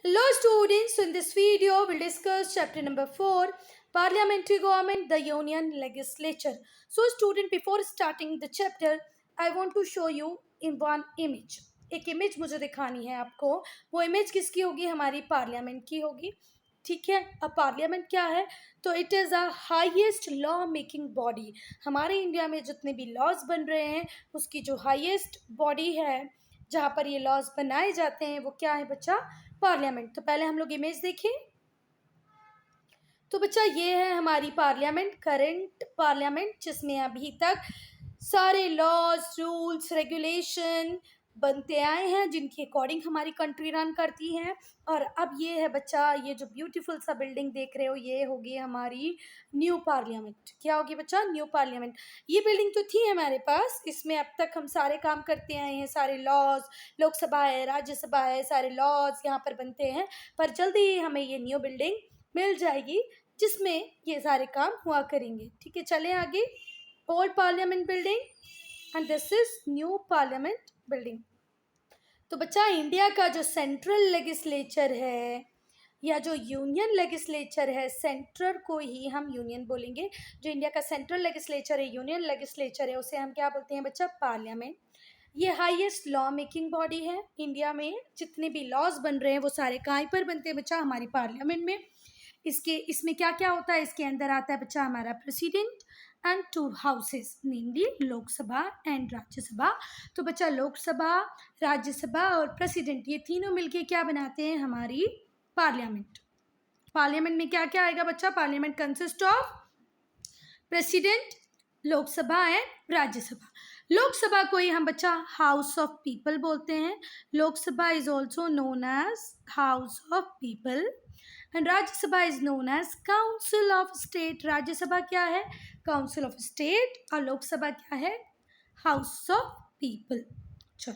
Hello students, so in this video we'll discuss chapter number 4, Parliamentary Government, the Union Legislature. So student, before starting the chapter, I want to show you in one image. एक image मुझे दिखानी है आपको. वो image किसकी होगी? हमारी parliament की होगी. ठीक है. अब पार्लियामेंट क्या है? तो it is a highest law making body. हमारे इंडिया में जितने भी लॉज बन रहे हैं उसकी जो हाईएस्ट बॉडी है जहाँ पर ये लॉज बनाए जाते हैं वो क्या है बच्चा? पार्लियामेंट. तो पहले हम लोग इमेज देखें. तो बच्चा ये है हमारी पार्लियामेंट, करंट पार्लियामेंट, जिसमें अभी तक सारे लॉज, रूल्स, रेगुलेशन बनते आए हैं जिनके अकॉर्डिंग हमारी कंट्री रन करती है. और अब ये है बच्चा, ये जो ब्यूटीफुल सा बिल्डिंग देख रहे हो ये होगी हमारी न्यू पार्लियामेंट. क्या होगी बच्चा? New parliament. ये बिल्डिंग तो थी हमारे पास, इसमें अब तक हम सारे काम करते आए हैं, सारे लॉज, लोकसभा है, राज्यसभा है, सारे लॉज यहाँ पर बनते हैं. पर जल्दी ही हमें ये न्यू बिल्डिंग मिल जाएगी जिसमें ये सारे काम हुआ करेंगे. ठीक है, चलें आगे. Old parliament building and this is new parliament building. तो बच्चा इंडिया का जो सेंट्रल लेजिस्लेचर है या जो यूनियन लेजिस्लेचर है, सेंट्रल को ही हम यूनियन बोलेंगे. जो इंडिया का सेंट्रल लेजिस्लेचर है, यूनियन लेजिस्लेचर है, उसे हम क्या बोलते हैं बच्चा? पार्लियामेंट. ये हाईएस्ट लॉ मेकिंग बॉडी है. इंडिया में जितने भी लॉज बन रहे हैं वो सारे कहाँ पर बनते हैं बच्चा? हमारी पार्लियामेंट में. इसमें क्या क्या होता है? इसके अंदर आता है बच्चा हमारा president and 2 houses, mainly Lok Sabha and Rajya Sabha. तो बच्चा लोकसभा, राज्यसभा और प्रेसिडेंट, ये तीनों मिलके क्या बनाते हैं? हमारी पार्लियामेंट. पार्लियामेंट में क्या क्या आएगा बच्चा? Parliament consist of president, Lok Sabha and Rajya Sabha. Lok Sabha को ही हम बच्चा हाउस ऑफ पीपल बोलते हैं. Lok Sabha is also known as house of people and Rajya Sabha is known as council of state. Rajya Sabha क्या है? Council of state. और लोकसभा क्या है? House of people. चलो,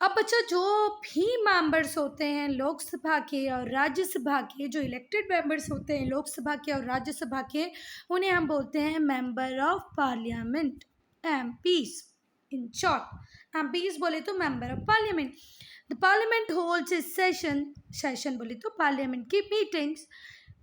अब बच्चा जो भी मेंबर्स होते हैं लोकसभा के और राज्यसभा के, जो इलेक्टेड मेंबर्स होते हैं लोकसभा के और राज्यसभा के, उन्हें हम बोलते हैं member of parliament, MPs. In short MPs बोले तो member of parliament. The parliament holds it's session बोले तो पार्लियामेंट की मीटिंग्स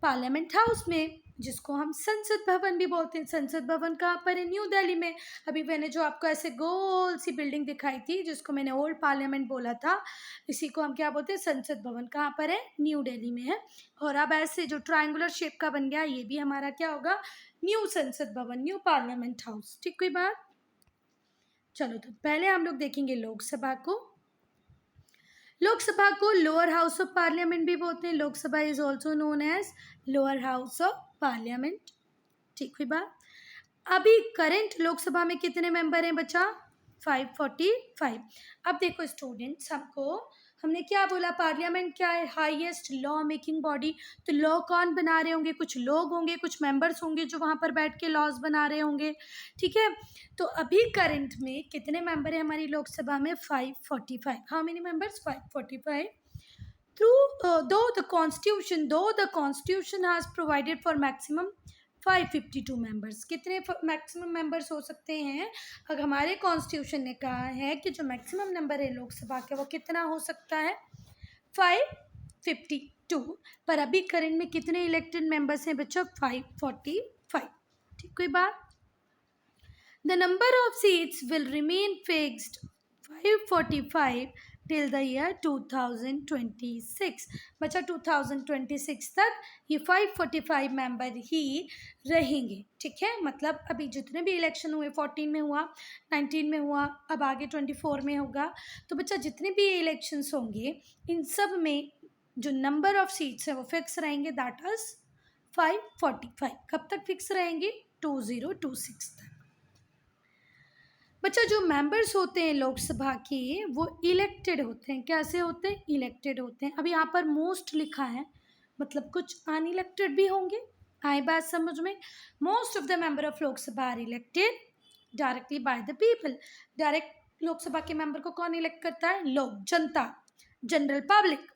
पार्लियामेंट हाउस में, जिसको हम संसद भवन भी बोलते हैं. संसद भवन कहाँ पर है? न्यू दिल्ली में. अभी मैंने जो आपको ऐसे गोल सी बिल्डिंग दिखाई थी जिसको मैंने ओल्ड पार्लियामेंट बोला था, इसी को हम क्या बोलते हैं? संसद भवन. कहाँ पर है? न्यू दिल्ली में है. और अब ऐसे जो ट्रायंगुलर शेप का बन गया ये भी हमारा क्या होगा? न्यू संसद भवन, न्यू पार्लियामेंट हाउस. ठीक, कोई बात? चलो, तो पहले हम लोग देखेंगे लोकसभा को. लोकसभा को लोअर हाउस ऑफ पार्लियामेंट भी बोलते हैं. Lok Sabha is also known as lower house of parliament. ठीक हुई बात. अभी करंट लोकसभा में कितने मेंबर हैं बच्चा? 545. अब देखो स्टूडेंट्स, हमने क्या बोला? पार्लियामेंट क्या है? Highest law making body. तो लॉ कौन बना रहे होंगे? कुछ लोग होंगे, कुछ मेंबर्स होंगे जो वहाँ पर बैठ के लॉज बना रहे होंगे. ठीक है. तो अभी करंट में कितने मेंबर हैं हमारी लोकसभा में? 545. How many members? 545. Though the constitution has provided for maximum 552 members. कितने मैक्सिमम मेंबर्स हो सकते हैं? अगर हमारे कॉन्स्टिट्यूशन ने कहा है कि जो मैक्सिमम नंबर है लोकसभा के वो कितना हो सकता है? 552. पर अभी करंट में कितने इलेक्टेड मेंबर्स हैं बच्चों? 545. ठीक, कोई बात? The number of seats will remain fixed 545 till the year 2026. बच्चा 2026 तक ये 545 मेंबर ही रहेंगे. ठीक है, मतलब अभी जितने भी इलेक्शन हुए, 14 में हुआ, 19 में हुआ, अब आगे 24 में होगा. तो बच्चा जितने भी इलेक्शंस होंगे इन सब में जो नंबर ऑफ सीट्स है वो फिक्स रहेंगे. That is 545. कब तक फिक्स रहेंगे? 2026 तक. बच्चा जो मेंबर्स होते हैं लोकसभा के वो इलेक्टेड होते हैं. कैसे होते हैं? इलेक्टेड होते हैं. अब यहाँ पर मोस्ट लिखा है, मतलब कुछ अनइलेक्टेड भी होंगे. आई बात समझ में? Most of the member of Lok Sabha are elected directly by the people. Direct Lok Sabha के मेंबर को कौन इलेक्ट करता है? लोग, जनता, general public.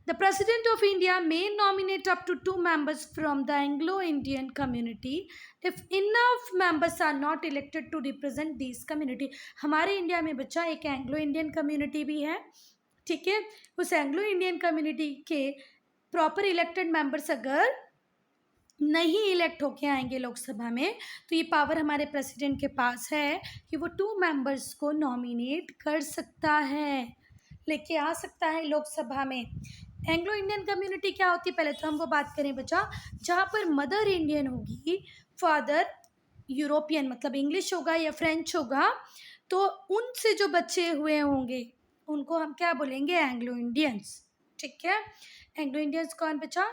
The President of India may nominate up to 2 members from the Anglo-Indian community if enough members are not elected to represent these community. हमारे India में बच्चा एक एंग्लो इंडियन कम्युनिटी भी है. ठीक है। उस एंग्लो इंडियन कम्युनिटी के प्रॉपर इलेक्टेड मेंबर्स अगर नहीं इलेक्ट होके आएंगे लोकसभा में, तो ये पावर हमारे प्रेसिडेंट के पास है कि वो 2 मेंबर्स को नॉमिनेट कर सकता है, लेके आ सकता है लोकसभा में। एंग्लो इंडियन कम्युनिटी क्या होती है, पहले तो हम वो बात करें बच्चा, जहाँ पर मदर इंडियन होगी, फादर यूरोपियन मतलब इंग्लिश होगा या फ्रेंच होगा, तो उनसे जो बच्चे हुए होंगे उनको हम क्या बोलेंगे, एंग्लो इंडियंस। ठीक है। एंग्लो इंडियंस कौन बचा,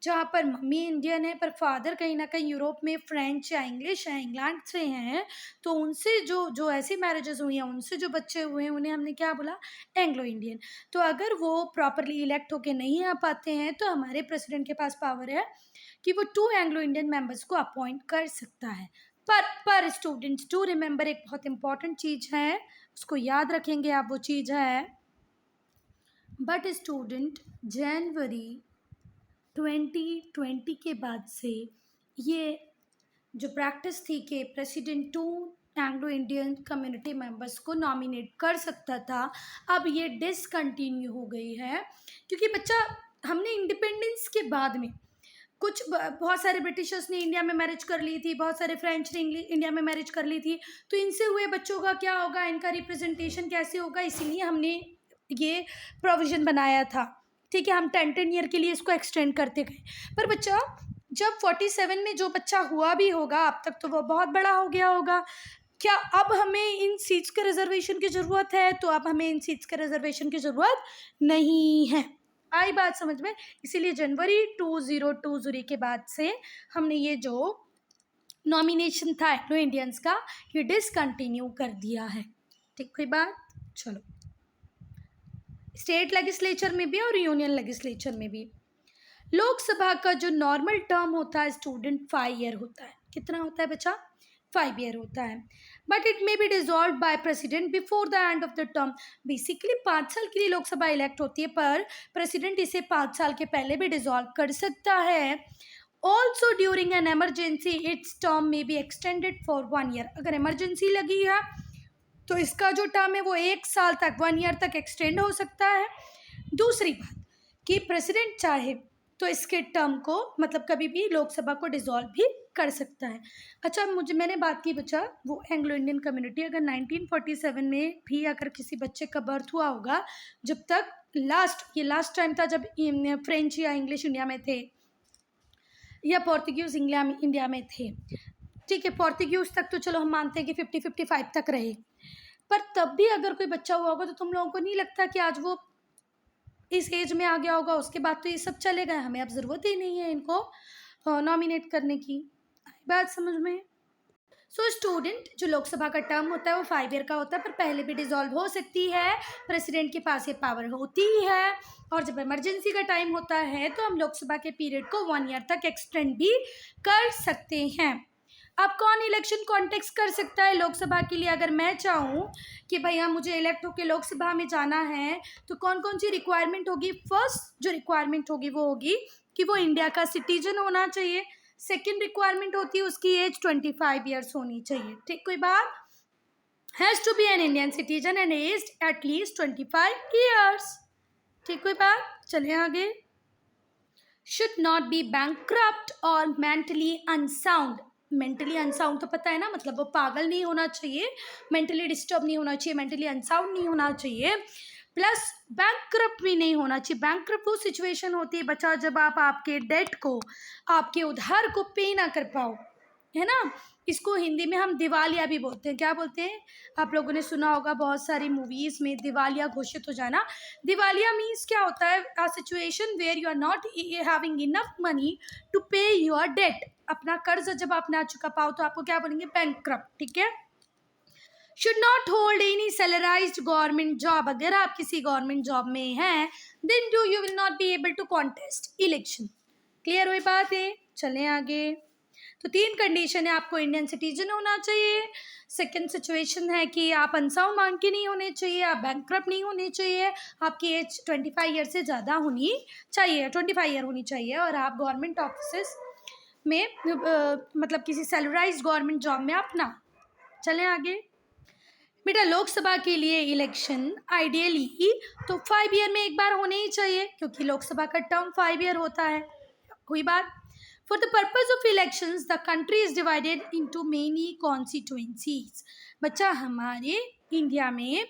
जहाँ पर मम्मी इंडियन है पर फादर कहीं ना कहीं यूरोप में फ्रेंच या इंग्लिश है, इंग्लैंड से हैं, तो उनसे जो जो ऐसी मैरिजेस हुई हैं उनसे जो बच्चे हुए हैं उन्हें हमने क्या बोला, एंग्लो इंडियन। तो अगर वो प्रॉपरली इलेक्ट होके नहीं आ पाते हैं तो हमारे प्रेसिडेंट के पास पावर है कि वो 2 एंग्लो इंडियन मेंबर्स को अपॉइंट कर सकता है। पर स्टूडेंट्स टू रिमेंबर, एक बहुत इंपॉर्टेंट चीज़ है, उसको याद रखेंगे आप, वो चीज़ है बट स्टूडेंट जनवरी 2020 के बाद से ये जो प्रैक्टिस थी कि president 2 Anglo Indian community members को नॉमिनेट कर सकता था, अब ये डिसकंटिन्यू हो गई है। क्योंकि बच्चा, हमने इंडिपेंडेंस के बाद में बहुत सारे ब्रिटिशर्स ने इंडिया में मैरिज कर ली थी, बहुत सारे फ्रेंच ने इंडिया में मैरिज कर ली थी, तो इनसे हुए बच्चों का क्या होगा, इनका रिप्रेजेंटेशन कैसे होगा, इसीलिए हमने ये प्रोविज़न बनाया था। ठीक है, हम 10 ईयर के लिए इसको एक्सटेंड करते गए। पर बच्चा, जब 47 में जो बच्चा हुआ भी होगा अब तक तो वो बहुत बड़ा हो गया होगा, क्या अब हमें इन सीट्स के रिजर्वेशन की ज़रूरत है, तो अब हमें इन सीट्स के रिजर्वेशन की ज़रूरत नहीं है। आई बात समझ में। इसीलिए जनवरी 2020 के बाद से हमने ये जो नॉमिनेशन था एंग्लो इंडियंस का, ये डिसकंटिन्यू कर दिया है। ठीक हुई बात। चलो, स्टेट लेजिस्लेचर में भी और यूनियन लेजिस्लेचर में भी लोकसभा का जो नॉर्मल टर्म होता है स्टूडेंट 5 ईयर होता है। कितना होता है बच्चा, 5 ईयर होता है। But it may be dissolve by president before the end of the term. Basically 5 साल के लिए लोकसभा इलेक्ट होती है, पर प्रेसिडेंट इसे 5 साल के पहले भी डिजॉल्व कर सकता है। Also during an emergency it's term में बी एक्सटेंडेड फॉर 1 ईयर। अगर इमरजेंसी लगी है तो इसका जो टर्म है वो 1 साल तक, 1 ईयर तक एक्सटेंड हो सकता है। दूसरी बात कि प्रेसिडेंट चाहे तो इसके टर्म को मतलब कभी भी लोकसभा को डिसॉल्व भी कर सकता है। अच्छा, मैंने बात की बच्चा, वो एंग्लो इंडियन कम्युनिटी अगर 1947 में भी अगर किसी बच्चे का बर्थ हुआ होगा, जब तक ये लास्ट टाइम था जब फ्रेंच या इंग्लिश इंडिया में थे या पोर्तुगीज इंडिया में थे। ठीक है, पोर्तुगीज तक तो चलो हम मानते हैं कि 50-55 तक रहे, पर तब भी अगर कोई बच्चा हुआ होगा तो तुम लोगों को नहीं लगता कि आज वो इस एज में आ गया होगा, उसके बाद तो ये सब चले गए, हमें अब ज़रूरत ही नहीं है इनको नॉमिनेट करने की। बात समझ में। सो स्टूडेंट, जो लोकसभा का टर्म होता है वो 5 ईयर का होता है, पर पहले भी डिसॉल्व हो सकती है, प्रेसिडेंट के पास ये पावर होती है। और जब इमरजेंसी का टाइम होता है तो हम लोकसभा के पीरियड को 1 ईयर तक एक्सटेंड भी कर सकते हैं। अब कौन इलेक्शन कॉन्टेक्स्ट कर सकता है लोकसभा के लिए? अगर मैं चाहूँ कि भैया मुझे इलेक्ट होकर लोकसभा में जाना है, तो कौन कौन सी रिक्वायरमेंट होगी? फर्स्ट जो रिक्वायरमेंट होगी वो होगी कि वो इंडिया का सिटीजन होना चाहिए। सेकेंड रिक्वायरमेंट होती है उसकी एज 25 ईयर्स होनी चाहिए। ठीक, कोई बात? Has to be an Indian citizen and aged at least 25 years. ठीक, कोई बात? चले आगे। शुड नॉट बी बैंकक्रप्ट और मेंटली अनसाउंड। मेंटली अनसाउंड तो पता है ना, मतलब वो पागल नहीं होना चाहिए, मेंटली डिस्टर्ब नहीं होना चाहिए, मेंटली अनसाउंड नहीं होना चाहिए, प्लस बैंकक्रप्ट भी नहीं होना चाहिए। बैंकक्रप्ट वो सिचुएशन होती है बच्चा जब आप आपके डेट को, आपके उधार को पे ना कर पाओ, है ना। इसको हिंदी में हम दिवालिया भी बोलते हैं। क्या बोलते हैं? आप लोगों ने सुना होगा बहुत सारी मूवीज़ में, दिवालिया घोषित हो जाना। दिवालिया मीन्स क्या होता है? A situation where you are not having enough money to pay your debt. अपना कर्ज जब आप ना चुका पाओ तो आपको क्या बोलेंगे? बैंकक्रप्ट। ठीक है। Should not hold any salaried government job. अगर आप किसी गवर्नमेंट जॉब में हैं then you will not be able to contest election. Clear हुई बात है? चलें आगे। तो 3 कंडीशन है, आपको इंडियन सिटीजन होना चाहिए, सेकंड सिचुएशन है कि आप अनसाउंड मांग के नहीं होने चाहिए, आप बैंकक्रप्ट नहीं होने चाहिए, आपकी एज 25 ईयर से ज़्यादा होनी चाहिए, 25 ईयर होनी चाहिए, और आप गवर्नमेंट ऑफिस में मतलब किसी सैलराइज्ड गवर्नमेंट जॉब में अपना। चलें आगे। बेटा लोकसभा के लिए इलेक्शन आइडियली तो 5 ईयर में एक बार होने ही चाहिए, क्योंकि लोकसभा का टर्म 5 ईयर होता है। कोई बात। For the purpose of elections the country is divided into many constituencies. बच्चा हमारे इंडिया में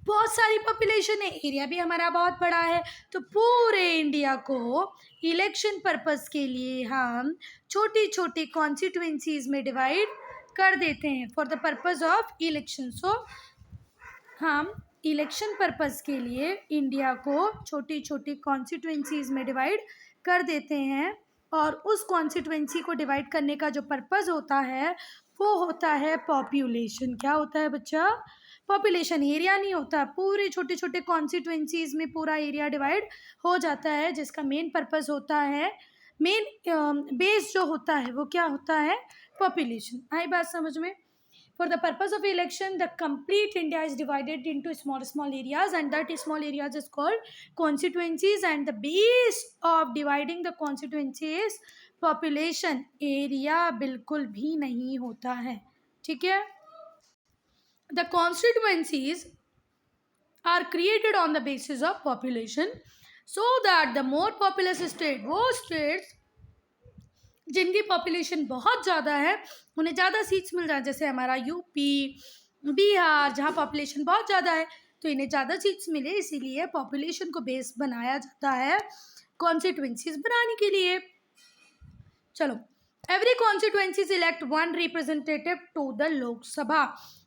बहुत सारी पॉपुलेशन है, एरिया भी हमारा बहुत बड़ा है, तो पूरे इंडिया को इलेक्शन पर्पस के लिए हम छोटी छोटी कॉन्स्टिट्यूएंसीज में डिवाइड कर देते हैं for the purpose of election. So हम इलेक्शन पर्पस के लिए इंडिया को छोटी छोटी कॉन्स्टिट्यूएंसीज में डिवाइड कर देते हैं, और उस कॉन्स्टिट्यूएंसी को डिवाइड करने का जो पर्पस होता है वो होता है पॉपुलेशन। क्या होता है बच्चा? पॉपुलेशन। एरिया नहीं होता, पूरे छोटे छोटे कॉन्स्टिट्यूएंसीज में पूरा एरिया डिवाइड हो जाता है, जिसका मेन पर्पस होता है, मेन बेस जो होता है वो क्या होता है? पॉपुलेशन। आई बात समझ में? For the purpose of election, the complete India is divided into small areas, and that small areas is called constituencies, and the base of dividing the constituency is population. Area बिल्कुल भी नहीं होता है, ठीक है? The constituencies are created on the basis of population, so that the more populous state, वो states जिनकी population बहुत ज़्यादा है उन्हें ज़्यादा सीट्स मिल जाए। जैसे हमारा यूपी, बिहार, जहाँ पॉपुलेशन बहुत ज़्यादा है तो इन्हें ज़्यादा सीट्स मिले, इसीलिए पॉपुलेशन को बेस बनाया जाता है कॉन्स्टिट्यूएंसीज बनाने के लिए। चलो, every constituency elect one representative to the Lok Sabha.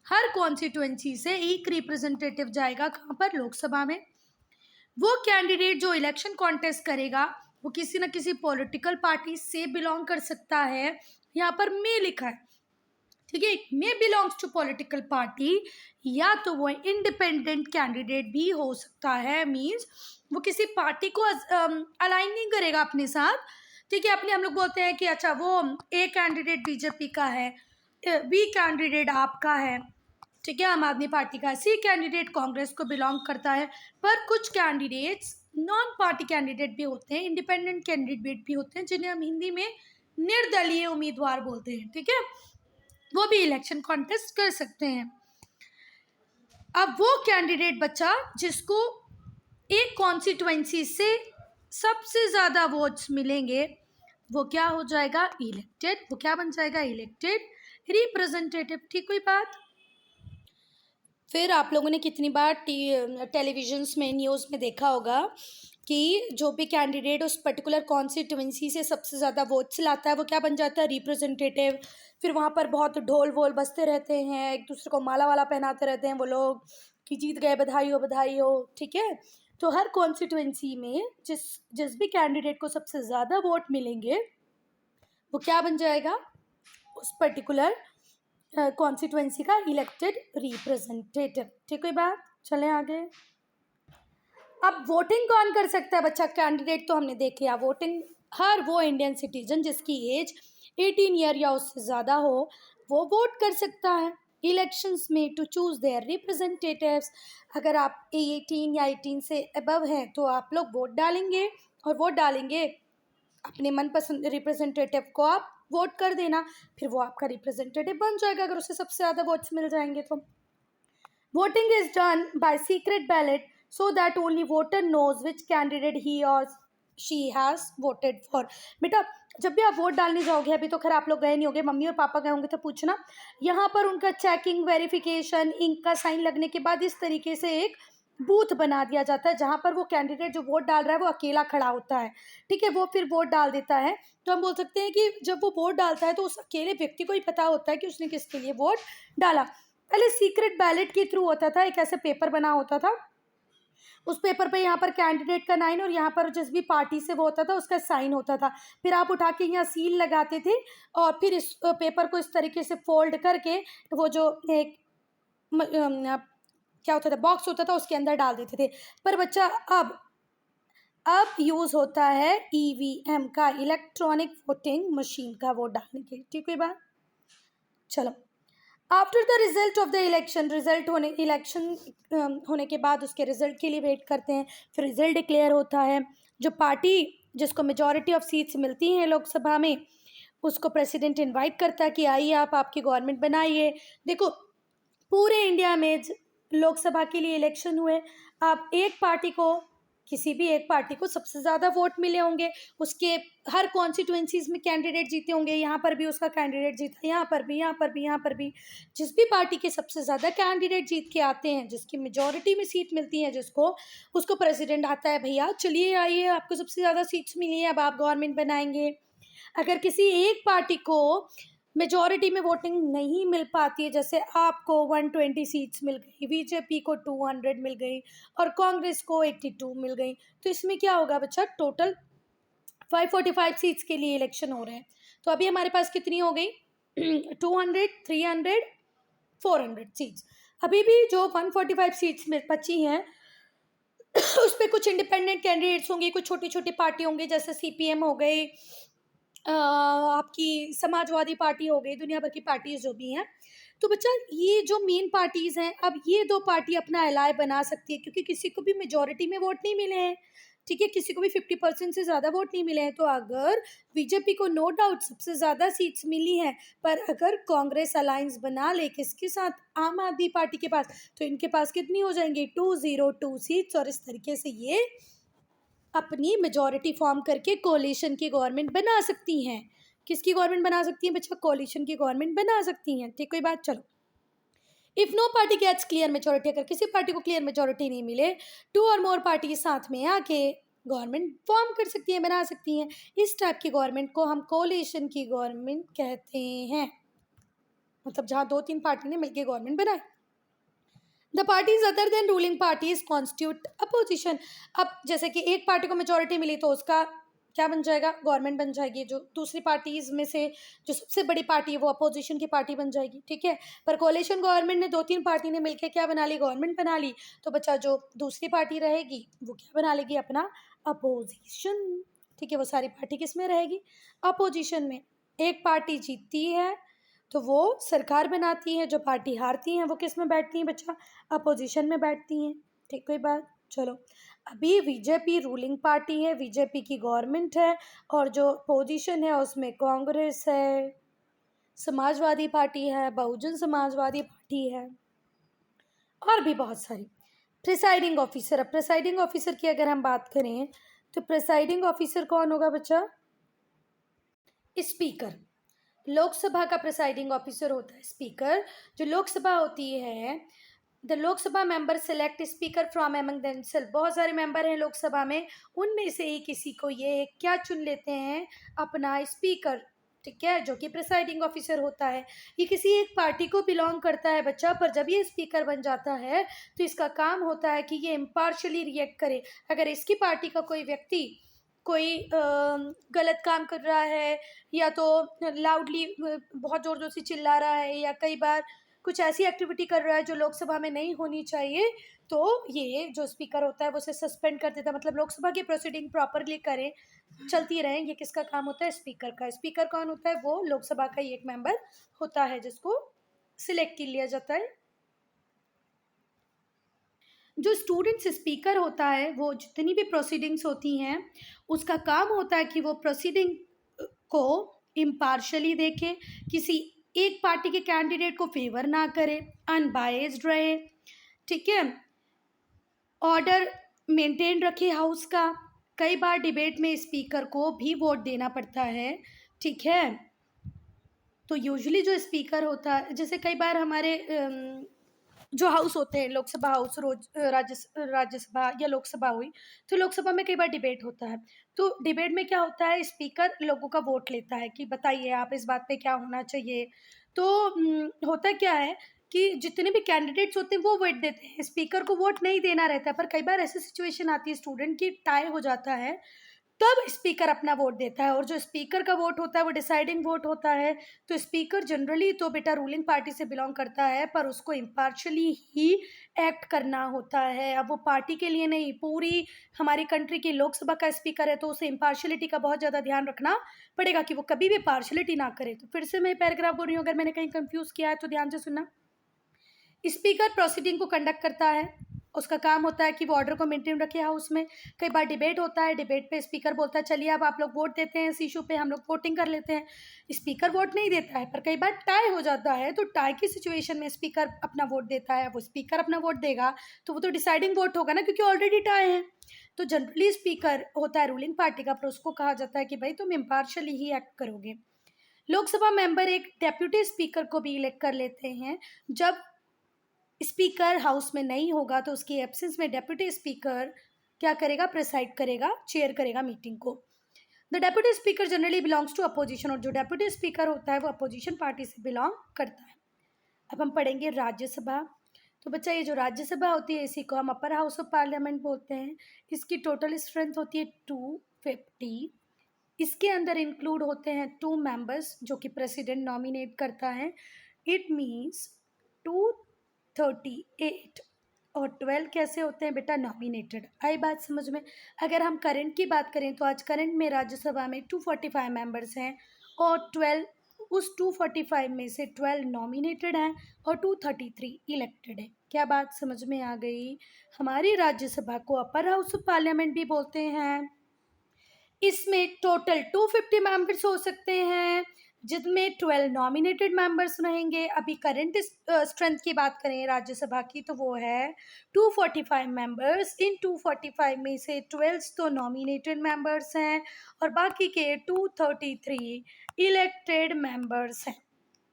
हर कॉन्स्टिट्यूएंसी से एक रिप्रेजेंटेटिव जाएगा कहाँ पर? लोकसभा में। वो कैंडिडेट जो इलेक्शन कॉन्टेस्ट करेगा वो किसी न किसी पॉलिटिकल पार्टी से बिलोंग कर सकता है। यहाँ पर मे लिखा है, ठीक है? मे बिलोंग्स टू पॉलिटिकल पार्टी, या तो वो इंडिपेंडेंट कैंडिडेट भी हो सकता है। मींस वो किसी पार्टी को अलाइन नहीं करेगा अपने साथ, ठीक है? अपने हम लोग बोलते हैं कि अच्छा वो ए कैंडिडेट बीजेपी का है, बी कैंडिडेट आपका है, ठीक है, आम आदमी पार्टी का, सी कैंडिडेट कांग्रेस को बिलोंग करता है। पर कुछ कैंडिडेट्स नॉन पार्टी कैंडिडेट भी होते हैं, इंडिपेंडेंट कैंडिडेट भी होते हैं, जिन्हें हम हिंदी में निर्दलीय उम्मीदवार बोलते हैं, ठीक है? वो भी इलेक्शन कॉन्टेस्ट कर सकते हैं। अब वो कैंडिडेट बच्चा जिसको एक कॉन्स्टिट्यूएंसी से सबसे ज़्यादा वोट्स मिलेंगे वो क्या हो जाएगा? इलेक्टेड। वो क्या बन जाएगा? Elected representative. ठीक हुई बात? फिर आप लोगों ने कितनी बार टेलीविजन्स में, न्यूज़ में देखा होगा कि जो भी कैंडिडेट उस पर्टिकुलर कॉन्स्टिट्यूएंसी से सबसे ज़्यादा वोट्स लाता है वो क्या बन जाता है? रिप्रेजेंटेटिव। फिर वहाँ पर बहुत ढोल वोल बजते रहते हैं, एक दूसरे को माला वाला पहनाते रहते हैं वो लोग कि जीत गए, बधाई हो, ठीक है? तो हर कॉन्स्टिट्यूएंसी में जिस भी कैंडिडेट को सबसे ज़्यादा वोट मिलेंगे वो क्या बन जाएगा? उस पर्टिकुलर कॉन्स्टिट्यूएंसी का इलेक्टेड रिप्रेजेंटेटिव। ठीक है बात? चलें आगे। अब वोटिंग कौन कर सकता है बच्चा? कैंडिडेट तो हमने देख लिया। वोटिंग हर वो इंडियन सिटीजन जिसकी एज 18 ईयर या उससे ज़्यादा हो वो वोट कर सकता है इलेक्शंस में टू चूज़ देयर रिप्रेजेंटेटिव्स। अगर आप 18 या 18 से अबव हैं तो आप लोग वोट डालेंगे, और वोट डालेंगे अपने मनपसंद रिप्रेजेंटेटिव को आप वोट कर देना, फिर वो आपका रिप्रेजेंटेटिव बन जाएगा अगर उसे सबसे ज़्यादा वोट्स मिल जाएंगे तो। Voting is done by secret ballot so that only voter knows which candidate he or she has voted for. बेटा जब भी आप वोट डालने जाओगे, अभी तो खैर आप लोग गए नहीं होंगे, मम्मी और पापा गए होंगे तो पूछना, यहाँ पर उनका चेकिंग, वेरिफिकेशन, इंक का साइन लगने के बाद इस तरीके से एक बूथ बना दिया जाता है जहाँ पर वो कैंडिडेट जो वोट डाल रहा है वो अकेला खड़ा होता है, ठीक है? वो फिर वोट डाल देता है। तो हम बोल सकते हैं कि जब वो वोट डालता है तो उस अकेले व्यक्ति को ही पता होता है कि उसने किसके लिए वोट डाला। पहले सीक्रेट बैलेट के थ्रू होता था, एक ऐसे पेपर बना होता था, उस पेपर पे यहाँ पर कैंडिडेट का नाम और यहाँ पर जिस भी पार्टी से वो होता था उसका साइन होता था। फिर आप उठा के यहाँ सील लगाते थे और फिर इस पेपर को इस तरीके से फोल्ड करके वो जो एक क्या होता था, बॉक्स होता था, उसके अंदर डाल देते थे। पर बच्चा अब यूज़ होता है ईवीएम का, इलेक्ट्रॉनिक वोटिंग मशीन का वोट डालने के। ठीक है बात? चलो, after the result of the election, election होने के बाद उसके रिजल्ट के लिए वेट करते हैं, फिर रिजल्ट डिक्लेयर होता है। जो पार्टी जिसको मेजॉरिटी ऑफ सीट्स मिलती हैं लोकसभा में उसको प्रेसिडेंट इनवाइट करता है कि आइए आप आपकी गवर्नमेंट बनाइए। देखो पूरे इंडिया में लोकसभा के लिए इलेक्शन हुए, आप एक पार्टी को, किसी भी एक पार्टी को सबसे ज़्यादा वोट मिले होंगे, उसके हर कॉन्स्टिट्यूएंसीज में कैंडिडेट जीते होंगे, यहाँ पर भी उसका कैंडिडेट जीता, यहाँ पर भी, यहाँ पर भी, यहाँ पर भी। जिस भी पार्टी के सबसे ज़्यादा कैंडिडेट जीत के आते हैं, जिसकी मेजॉरिटी में सीट मिलती है, जिसको, उसको प्रेसिडेंट आता है, भैया चलिए आइए, आपको सबसे ज़्यादा सीट्स मिली है, अब आप गवर्नमेंट बनाएंगे। अगर किसी एक पार्टी को मेजॉरिटी में वोटिंग नहीं मिल पाती है, जैसे आपको 120 सीट्स मिल गई, बीजेपी को 200 मिल गई और कांग्रेस को 82 मिल गई, तो इसमें क्या होगा बच्चा, टोटल 545 सीट्स के लिए इलेक्शन हो रहे हैं। तो अभी हमारे पास कितनी हो गई 200, 300, 400 सीट्स। अभी भी जो 145 सीट्स में बची हैं उस पर कुछ इंडिपेंडेंट कैंडिडेट्स होंगे, कुछ छोटी छोटी पार्टी होंगे, जैसे सीपीएम हो गई, आपकी समाजवादी पार्टी हो गई, दुनिया भर की पार्टीज जो भी हैं। तो बच्चा ये जो मेन पार्टीज हैं, अब ये दो पार्टी अपना एलाय बना सकती है, क्योंकि किसी को भी मेजॉरिटी में वोट नहीं मिले हैं, ठीक है, किसी को भी 50% से ज़्यादा वोट नहीं मिले हैं। तो अगर बीजेपी को नो डाउट सबसे ज़्यादा सीट्स मिली हैं, पर अगर कांग्रेस अलायंस बना ले किसके साथ, आम आदमी पार्टी के पास, तो इनके पास कितनी हो जाएंगी 202 सीट्स, और इस तरीके से ये अपनी मेजॉरिटी फॉर्म करके कोalition की गवर्नमेंट बना सकती हैं। किसकी गवर्नमेंट बना सकती हैं बच्चा, कोalition की गवर्नमेंट बना सकती हैं। ठीक, कोई बात। चलो, if no party gets clear majority, अगर किसी पार्टी को क्लियर मेजॉरिटी नहीं मिले, 2 और मोर पार्टी साथ में आके गवर्नमेंट फॉर्म कर सकती हैं, बना सकती हैं। इस टाइप की गवर्नमेंट को हम कोalition की गवर्नमेंट कहते हैं, मतलब जहाँ 2-3 पार्टी ने मिलकर गवर्नमेंट बनाई। The parties other than ruling parties constitute opposition. अब जैसे कि एक पार्टी को मेजॉरिटी मिली तो उसका क्या बन जाएगा, गवर्नमेंट बन जाएगी। जो दूसरी पार्टीज में से जो सबसे बड़ी पार्टी है वो अपोजिशन की पार्टी बन जाएगी, ठीक है। पर कोalition गवर्नमेंट ने 2-3 पार्टी ने मिलकर क्या बना ली, गवर्नमेंट बना ली। तो बच्चा जो दूसरी पार्टी रहेगी वो क्या बना लेगी, अपना अपोजिशन, ठीक है। वो सारी पार्टी किस में रहेगी, अपोजिशन में। एक पार्टी जीतती है तो वो सरकार बनाती है, जो पार्टी हारती हैं वो किस में बैठती हैं बच्चा, अपोजिशन में बैठती हैं। ठीक, कोई बात। चलो, अभी बीजेपी रूलिंग पार्टी है, बीजेपी की गवर्नमेंट है, और जो अपोजिशन है उसमें कांग्रेस है, समाजवादी पार्टी है, बहुजन समाजवादी पार्टी है, और भी बहुत सारी। प्रिसाइडिंग ऑफिसर, अब प्रिसाइडिंग ऑफिसर की अगर हम बात करें तो प्रिसाइडिंग ऑफिसर कौन होगा बच्चा, स्पीकर। लोकसभा का प्रिसाइडिंग ऑफिसर होता है स्पीकर। जो लोकसभा होती है, the Lok Sabha member select speaker from among themselves. बहुत सारे मेंबर हैं लोकसभा में, उनमें से ही किसी को ये क्या चुन लेते हैं, अपना स्पीकर, ठीक है, जो कि प्रिसाइडिंग ऑफिसर होता है। ये किसी एक पार्टी को बिलोंग करता है बच्चा, पर जब ये स्पीकर बन जाता है तो इसका काम होता है कि ये इम्पार्शली रिएक्ट करे। अगर इसकी पार्टी का कोई व्यक्ति कोई गलत काम कर रहा है, या तो लाउडली बहुत ज़ोर ज़ोर से चिल्ला रहा है, या कई बार कुछ ऐसी एक्टिविटी कर रहा है जो लोकसभा में नहीं होनी चाहिए, तो ये जो स्पीकर होता है वो उसे सस्पेंड कर देता है। मतलब लोकसभा की प्रोसीडिंग प्रॉपरली करें, चलती रहें, ये किसका काम होता है, स्पीकर का। स्पीकर कौन होता है, वो लोकसभा का ही एक मेंबर होता है जिसको सिलेक्ट कर लिया जाता है। जो स्टूडेंट्स स्पीकर होता है वो जितनी भी प्रोसीडिंग्स होती हैं उसका काम होता है कि वो प्रोसीडिंग को इम्पार्शली देखे, किसी एक पार्टी के कैंडिडेट को फेवर ना करे, अनबायस्ड रहे, ठीक है, ऑर्डर मेंटेन रखे हाउस का। कई बार डिबेट में स्पीकर को भी वोट देना पड़ता है, ठीक है। तो यूजुअली जो स्पीकर होता है, जैसे कई बार हमारे जो हाउस होते हैं, लोकसभा हाउस, रोज राज्यसभा या लोकसभा हुई, तो लोकसभा में कई बार डिबेट होता है। तो डिबेट में क्या होता है, स्पीकर लोगों का वोट लेता है कि बताइए आप इस बात पे क्या होना चाहिए। तो होता क्या है कि जितने भी कैंडिडेट्स होते हैं वो वोट देते हैं, स्पीकर को वोट नहीं देना रहता है। पर कई बार ऐसी सिचुएशन आती है स्टूडेंट की टाई हो जाता है, तब स्पीकर अपना वोट देता है, और जो स्पीकर का वोट होता है वो डिसाइडिंग वोट होता है। तो स्पीकर जनरली तो बेटा रूलिंग पार्टी से बिलोंग करता है, पर उसको इम्पार्शली ही एक्ट करना होता है। अब वो पार्टी के लिए नहीं, पूरी हमारी कंट्री की लोकसभा का स्पीकर है, तो उसे इम्पार्शलिटी का बहुत ज़्यादा ध्यान रखना पड़ेगा कि वो कभी भी पार्शलिटी ना करे। तो फिर से मैं पैराग्राफ बोल रही हूँ, अगर मैंने कहीं कंफ्यूज किया है तो ध्यान से सुनना। स्पीकर प्रोसीडिंग को कंडक्ट करता है उसका काम होता है कि वो ऑर्डर को मेंटेन रखे हाउस में। कई बार डिबेट होता है, डिबेट पे स्पीकर बोलता है चलिए अब आप लोग वोट देते हैं, इस इशू पे हम लोग वोटिंग कर लेते हैं। स्पीकर वोट नहीं देता है, पर कई बार टाई हो जाता है, तो टाई की सिचुएशन में स्पीकर अपना वोट देता है। वो स्पीकर अपना वोट देगा तो वो तो डिसाइडिंग वोट होगा ना, क्योंकि ऑलरेडी टाई है। तो जनरली स्पीकर होता है रूलिंग पार्टी का, पर उसको कहा जाता है कि भाई तुम इम्पार्शली ही एक्ट करोगे। लोकसभा मेंबर एक डेप्यूटी स्पीकर को भी इलेक्ट कर लेते हैं। जब स्पीकर हाउस में नहीं होगा तो उसकी एब्सेंस में डेप्यूटी स्पीकर क्या करेगा, प्रिसाइड करेगा, चेयर करेगा मीटिंग को। The deputy speaker generally belongs to opposition, और जो डेप्यूटी स्पीकर होता है वो अपोजिशन पार्टी से बिलोंग करता है। अब हम पढ़ेंगे राज्यसभा। तो बच्चा ये जो राज्यसभा होती है इसी को हम अपर हाउस ऑफ पार्लियामेंट बोलते हैं। इसकी टोटल स्ट्रेंथ होती है 250। इसके अंदर इंक्लूड होते हैं 2 मेंबर्स जो कि प्रेसिडेंट नॉमिनेट करता है। इट मीन्स 238 और 12 कैसे होते हैं बेटा, नॉमिनेटेड। आई बात समझ में। अगर हम करंट की बात करें तो आज करंट में राज्यसभा में 245 मेंबर्स हैं और 12 उस 245 में से 12 नॉमिनेटेड हैं और 233 इलेक्टेड है। क्या बात समझ में आ गई। हमारी राज्यसभा को अपर हाउस ऑफ पार्लियामेंट भी बोलते हैं। इसमें टोटल 250 मेंबर्स हो सकते हैं जिनमें 12 नॉमिनेटेड मेंबर्स रहेंगे। अभी करंट स्ट्रेंथ की बात करें राज्यसभा की तो वो है 245 मेंबर्स। इन 245 में से 12 तो नॉमिनेटेड मेंबर्स हैं और बाकी के 233 इलेक्टेड मेंबर्स हैं।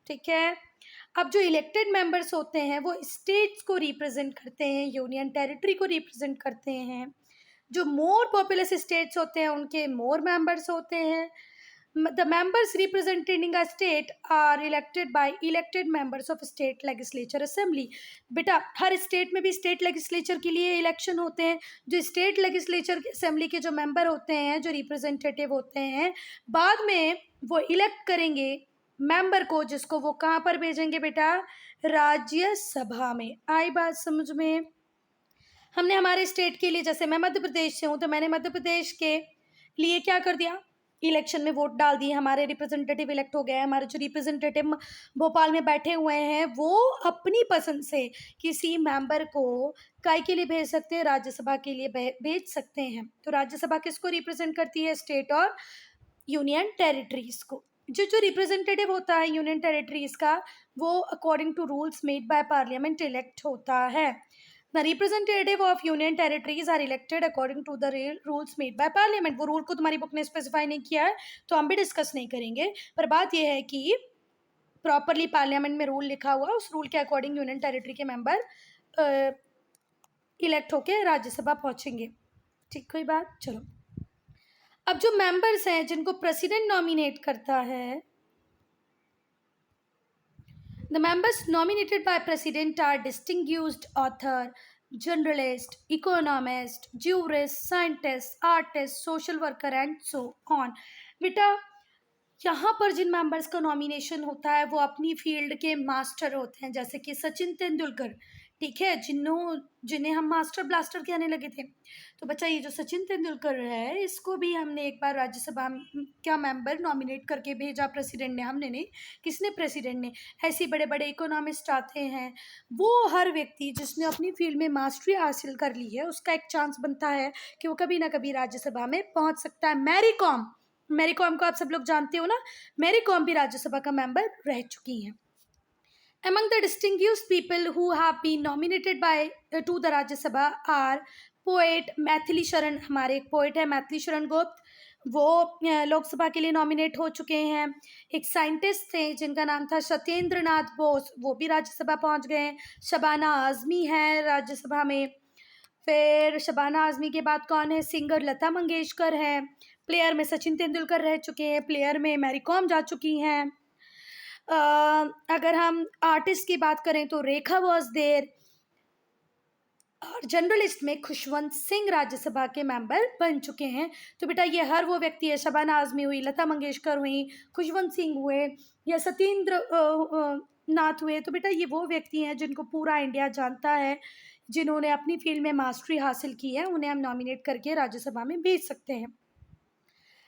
ठीक है। अब जो इलेक्टेड मेंबर्स होते हैं वो स्टेट्स को रिप्रेजेंट करते हैं, यूनियन टेरिटरी को रिप्रेजेंट करते हैं। जो मोर पॉपुलस स्टेट्स होते हैं उनके मोर मेंबर्स होते हैं। The members representing a state are elected by elected members of state legislature assembly. बेटा हर स्टेट में भी स्टेट लेजिस्लेचर के लिए इलेक्शन होते हैं। जो स्टेट लेजिस्लेचर असेंबली के जो मेंबर होते हैं, जो रिप्रेजेंटेटिव होते हैं, बाद में वो इलेक्ट करेंगे मेंबर को, जिसको वो कहाँ पर भेजेंगे बेटा, राज्यसभा में। आई बात समझ में। हमने हमारे स्टेट के लिए, जैसे मैं मध्य प्रदेश से हूँ तो मैंने मध्य प्रदेश के लिए क्या कर दिया, इलेक्शन में वोट डाल दिए, हमारे रिप्रेजेंटेटिव इलेक्ट हो गए। हमारे जो रिप्रेजेंटेटिव भोपाल में बैठे हुए हैं वो अपनी पसंद से किसी मेंबर को काय के लिए भेज सकते हैं, राज्यसभा के लिए भेज सकते हैं। तो राज्यसभा किसको रिप्रेजेंट करती है, स्टेट और यूनियन टेरिटरीज को। जो जो रिप्रेजेंटेटिव होता है यूनियन टेरिटरीज का वो according to rules made by parliament elect होता है। The representative of union territories are elected according to the rules made by parliament। वो रूल को तुम्हारी बुक ने स्पेसिफाई नहीं किया है तो हम भी डिस्कस नहीं करेंगे, पर बात यह है कि प्रॉपरली पार्लियामेंट में रूल लिखा हुआ, उस रूल के अकॉर्डिंग यूनियन टेरिटरी के मेंबर इलेक्ट होके राज्यसभा पहुंचेंगे। ठीक कोई बात। चलो अब जो मेंबर्स हैं जिनको प्रेसिडेंट नॉमिनेट करता है, the members nominated by president are distinguished author, journalist, economist, jurist, scientist, artist, social worker and so on। बेटा यहाँ पर जिन मेंबर्स का नॉमिनेशन होता है वो अपनी फील्ड के मास्टर होते हैं, जैसे कि सचिन तेंदुलकर। ठीक है, जिन्हें हम मास्टर ब्लास्टर कहने लगे थे। तो बच्चा ये जो सचिन तेंदुलकर है इसको भी हमने एक बार राज्यसभा का मेंबर नॉमिनेट करके भेजा, प्रेसिडेंट ने, हमने नहीं, किसने, प्रेसिडेंट ने। ऐसे बड़े बड़े इकोनॉमिस्ट आते हैं, वो हर व्यक्ति जिसने अपनी फील्ड में मास्टरी हासिल कर ली है उसका एक चांस बनता है कि वो कभी ना कभी राज्यसभा में पहुंच सकता है। मैरी कॉम को आप सब लोग जानते हो ना, मैरी कॉम भी राज्यसभा का मेंबर रह चुकी हैं। Among the distinguished people who have been nominated by to the Rajya Sabha are poet Maithili Sharan, हमारे एक पोएट है मैथिली शरण गुप्त, वो लोकसभा के लिए नॉमिनेट हो चुके हैं। एक साइंटिस्ट थे जिनका नाम था सत्येंद्र नाथ बोस, वो भी राज्यसभा पहुंच गए हैं। शबाना आजमी है राज्यसभा में। फिर शबाना आजमी के बाद कौन है, सिंगर लता मंगेशकर है। प्लेयर में सचिन तेंदुलकर रह चुके हैं, प्लेयर में मैरी कॉम जा चुकी हैं। अगर हम आर्टिस्ट की बात करें तो रेखा वासदेव, और जर्नलिस्ट में खुशवंत सिंह राज्यसभा के मेंबर बन चुके हैं। तो बेटा ये हर वो व्यक्ति है, शबाना आजमी हुई, लता मंगेशकर हुई, खुशवंत सिंह हुए या सत्येंद्र नाथ हुए। तो बेटा ये वो व्यक्ति हैं जिनको पूरा इंडिया जानता है, जिन्होंने अपनी फील्ड में मास्टरी हासिल की है, उन्हें हम नॉमिनेट करके राज्यसभा में भेज सकते हैं।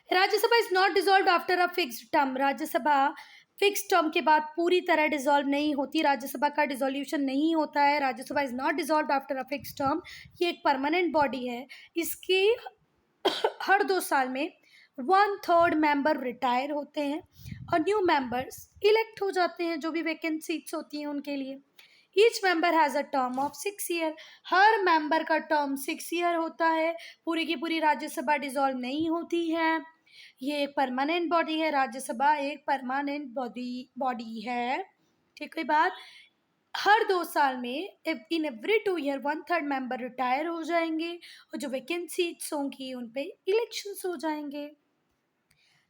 Rajya Sabha is not dissolved after a fixed term. Rajya Sabha fix term के बाद पूरी तरह डिसॉल्व नहीं होती, राज्यसभा का डिसोल्यूशन नहीं होता है, Rajya Sabha is not dissolve after a fix term. ये एक परमानेंट बॉडी है। इसके हर 2 साल में 1/3 मेंबर रिटायर होते हैं और न्यू मेंबर्स इलेक्ट हो जाते हैं, जो भी वैकेंट सीट्स होती हैं उनके लिए। Each member has a term of 6 year. Her member का टर्म 6 ईयर होता है। पूरी की पूरी राज्यसभा डिसॉल्व नहीं होती है। ये एक परमानेंट बॉडी है, राज्यसभा एक परमानेंट बॉडी है। ठीक है बात। हर 2 साल में in every 2 year 1/3 member retire हो जाएंगे और जो वैकेंट सीट्स होंगी उन पे इलेक्शंस हो जाएंगे।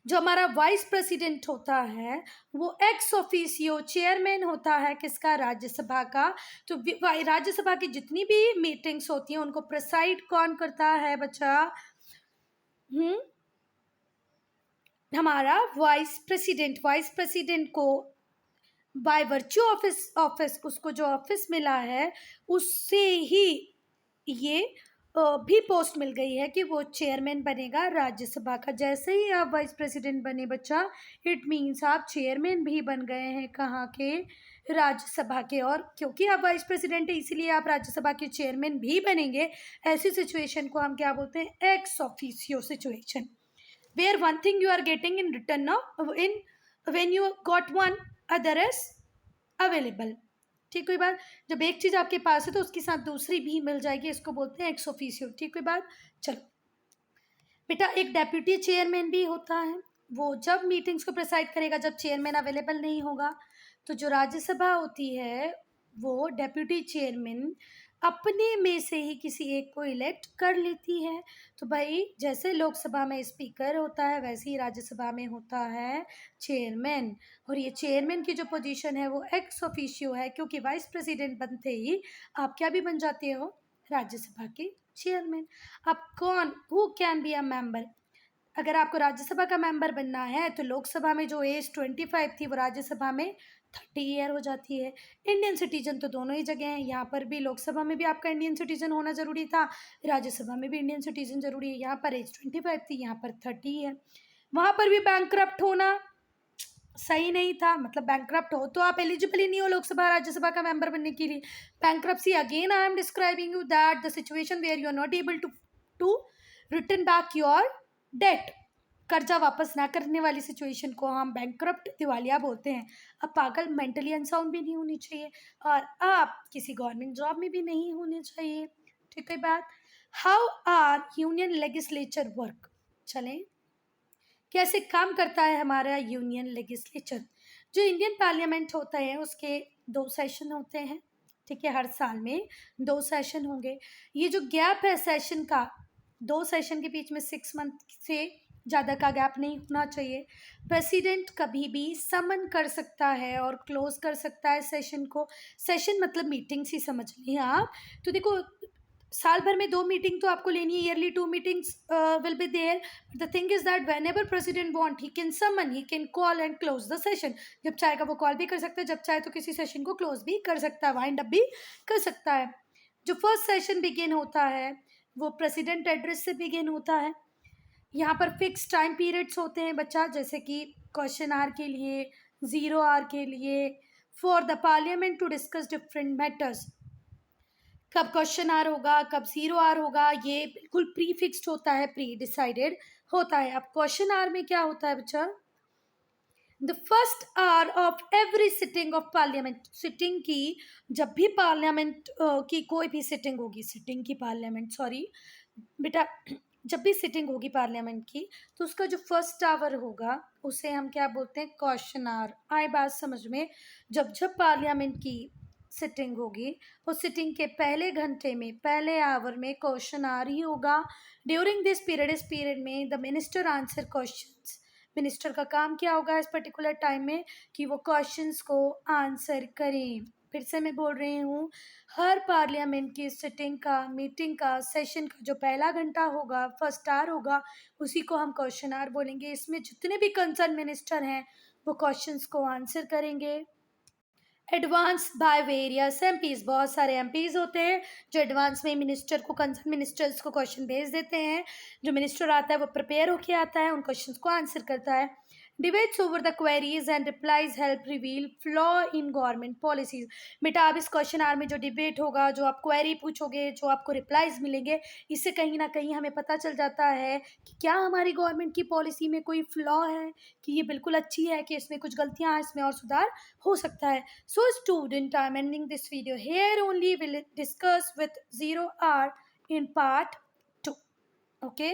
जो हमारा वाइस प्रेसिडेंट होता है वो एक्स ऑफिसियो चेयरमैन होता है, किसका? राज्यसभा का। तो राज्यसभा की जितनी भी मीटिंग्स होती हैं उनको प्रेसाइड कौन करता है बच्चा? हमारा वाइस प्रेसिडेंट को बाय वर्च्यू ऑफिस उसको जो ऑफिस मिला है उससे ही ये भी पोस्ट मिल गई है कि वो चेयरमैन बनेगा राज्यसभा का। जैसे ही आप वाइस प्रेसिडेंट बने बच्चा, इट मीन्स आप चेयरमैन भी बन गए हैं कहाँ के? राज्यसभा के। और क्योंकि आप वाइस प्रेसिडेंट है इसीलिए आप राज्यसभा के चेयरमैन भी बनेंगे। ऐसी सिचुएशन को हम क्या बोलते हैं? Ex officio situation, where one thing you are getting in return now, in when you got one other is available। ठीक हुई बात। जब एक चीज आपके पास है तो उसके साथ दूसरी भी मिल जाएगी, इसको बोलते हैं एक्स ऑफिसियो। ठीक हुई बात। चलो बेटा, एक डेप्यूटी चेयरमैन भी होता है। वो जब मीटिंग्स को प्रेसाइड करेगा जब चेयरमैन अवेलेबल नहीं होगा। तो जो राज्यसभा होती है वो डेप्यूटी चेयरमैन अपने में से ही किसी एक को इलेक्ट कर लेती है। तो भाई जैसे लोकसभा में स्पीकर होता है वैसे ही राज्यसभा में होता है चेयरमैन। और ये चेयरमैन की जो पोजीशन है वो एक्स ऑफिशियो है, क्योंकि वाइस प्रेसिडेंट बनते ही आप क्या भी बन जाते हो? राज्यसभा के चेयरमैन। अब कौन who can be a member? अगर आपको राज्यसभा का मेंबर बनना है तो लोकसभा में जो एज 25 थी वो राज्यसभा में 30 ईयर हो जाती है। इंडियन सिटीजन तो दोनों ही जगह हैं, यहाँ पर भी लोकसभा में भी आपका इंडियन सिटीजन होना जरूरी था, राज्यसभा में भी इंडियन सिटीजन जरूरी है। यहाँ पर एज 25 थी, यहाँ पर 30 है। वहाँ पर भी बैंकरप्ट होना सही नहीं था, मतलब बैंकरप्ट हो तो आप एलिजिबल ही नहीं हो लोकसभा राज्यसभा का मेंबर बनने के लिए। Bankruptcy again I am describing you that the situation where you are not able to return back your debt. कर्जा वापस ना करने वाली सिचुएशन को हम बैंकरप्ट, दिवालिया बोलते हैं। अब पागल मेंटली अनसाउंड भी नहीं होनी चाहिए और आप किसी गवर्नमेंट जॉब में भी नहीं होने चाहिए। ठीक है बात। How are union legislature work? चलें कैसे काम करता है हमारा यूनियन लेजिस्लेचर। जो इंडियन पार्लियामेंट होता है उसके 2 सेशन होते हैं। ठीक है, हर साल में 2 सेशन होंगे। ये जो गैप है सेशन का, 2 सेशन के बीच में 6 मंथ से ज़्यादा का गैप नहीं होना चाहिए। प्रेसिडेंट कभी भी समन कर सकता है और क्लोज कर सकता है सेशन को। सेशन मतलब मीटिंग्स ही समझ लिया आप। तो देखो साल भर में 2 मीटिंग तो आपको लेनी है, yearly 2 meetings will be there. The thing is that whenever president want he can summon, he can call and close the session. जब चाहेगा वो कॉल भी कर सकता है, जब चाहे तो किसी सेशन को क्लोज भी कर सकता है, वाइंड अप भी कर सकता है। जो फर्स्ट सेशन बिगिन होता है वो प्रेसिडेंट एड्रेस से बिगिन होता है। यहाँ पर फिक्स टाइम पीरियड्स होते हैं बच्चा, जैसे कि क्वेश्चन आवर के लिए, 0 आवर के लिए, for the parliament to discuss different matters. कब क्वेश्चन आवर होगा, कब 0 आवर होगा, ये बिल्कुल प्री फिक्स्ड होता है, प्री डिसाइडेड होता है। अब क्वेश्चन आवर में क्या होता है बच्चा? The first hour of every sitting of parliament. Sitting की जब भी पार्लियामेंट की कोई भी सिटिंग होगी, सिटिंग की पार्लियामेंट, सॉरी बेटा, जब भी सिटिंग होगी पार्लियामेंट की तो उसका जो फर्स्ट आवर होगा उसे हम क्या बोलते हैं? Question hour. आए बात समझ में? जब जब पार्लियामेंट की सिटिंग होगी उस सिटिंग के पहले घंटे में, पहले आवर में क्वेश्चन आवर ही होगा। ड्यूरिंग दिस पीरियड, इस पीरियड में the minister answer questions. Minister का काम क्या होगा इस पर्टिकुलर टाइम में? कि वो क्वेश्चंस को आंसर करें। फिर से मैं बोल रही हूँ, हर पार्लियामेंट की सिटिंग का, मीटिंग का, सेशन का जो पहला घंटा होगा, फर्स्ट आवर होगा, उसी को हम क्वेश्चन आवर बोलेंगे। इसमें जितने भी कंसर्न मिनिस्टर हैं वो क्वेश्चंस को आंसर करेंगे। एडवांस बाय वेरियस एमपीज, बहुत सारे एमपीज होते हैं जो एडवांस में मिनिस्टर को, कंसर्न मिनिस्टर्स को क्वेश्चन भेज देते हैं। जो मिनिस्टर आता है वो प्रिपेयर होके आता है, उन क्वेश्चंस को आंसर करता है। Debates over the queries and replies help reveal flaw in government policies. बेटा अब इस क्वेश्चन आर में जो डिबेट होगा, जो आप क्वेरी पूछोगे, जो आपको रिप्लाईज मिलेंगे, इससे कहीं ना कहीं हमें पता चल जाता है कि क्या हमारी गवर्नमेंट की पॉलिसी में कोई फ्लॉ है, कि ये बिल्कुल अच्छी है, कि इसमें कुछ गलतियां हैं, इसमें और सुधार हो सकता है. So student, I am ending this video here. Only will discuss with 0R in part 2. Okay.